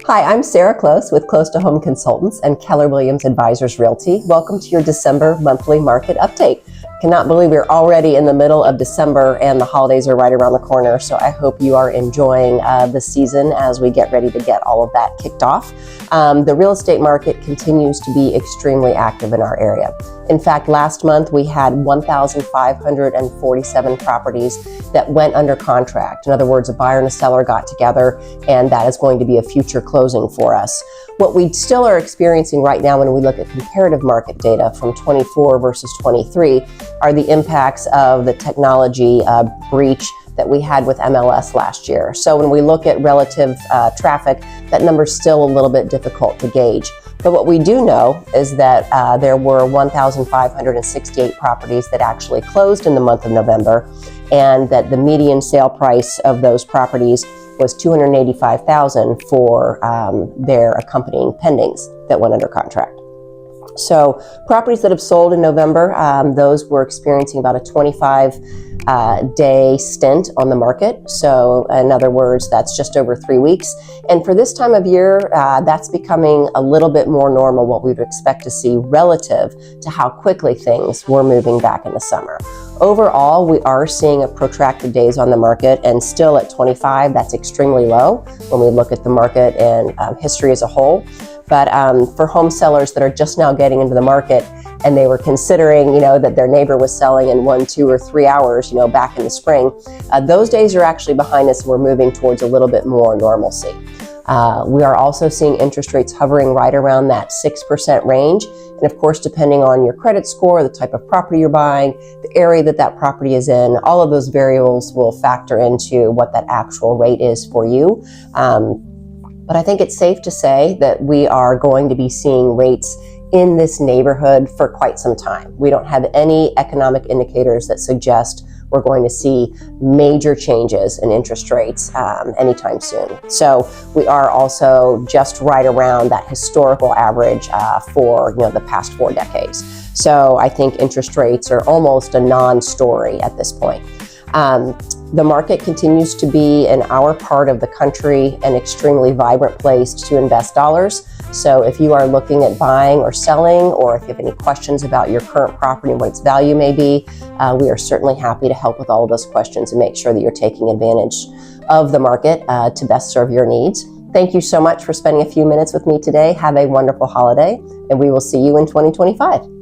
Hi, I'm Sarah Close with Close to Home Consultants and Keller Williams Advisors Realty. Welcome to your December monthly market update. Cannot believe we're already in the middle of December and the holidays are right around the corner. So I hope you are enjoying the season as we get ready to get all of that kicked off. The real estate market continues to be extremely active in our area. In fact, last month we had 1,547 properties that went under contract. In other words, a buyer and a seller got together, and that is going to be a future closing for us. What we still are experiencing right now when we look at comparative market data from 24 versus 23 are the impacts of the technology breach that we had with MLS last year. So when we look at relative traffic, that number is still a little bit difficult to gauge. But what we do know is that there were 1,568 properties that actually closed in the month of November, and that the median sale price of those properties was $285,000 for their accompanying pendings that went under contract. So properties that have sold in November, those were experiencing about a 25-day stint on the market. So in other words, that's just over 3 weeks. And for this time of year, that's becoming a little bit more normal, what we would expect to see relative to how quickly things were moving back in the summer. Overall, we are seeing a protracted days on the market, and still at 25, that's extremely low when we look at the market and history as a whole. But for home sellers that are just now getting into the market and they were considering, that their neighbor was selling in 1, 2, or 3 hours, back in the spring, those days are actually behind us. We're moving towards a little bit more normalcy. We are also seeing interest rates hovering right around that 6% range. And of course, depending on your credit score, the type of property you're buying, the area that that property is in, all of those variables will factor into what that actual rate is for you. But I think it's safe to say that we are going to be seeing rates in this neighborhood for quite some time. We don't have any economic indicators that suggest we're going to see major changes in interest rates anytime soon. So we are also just right around that historical average for the past 4 decades. So I think interest rates are almost a non-story at this point. The market continues to be, in our part of the country, an extremely vibrant place to invest dollars. So if you are looking at buying or selling, or if you have any questions about your current property and what its value may be, we are certainly happy to help with all of those questions and make sure that you're taking advantage of the market to best serve your needs. Thank you so much for spending a few minutes with me today. Have a wonderful holiday, and we will see you in 2025.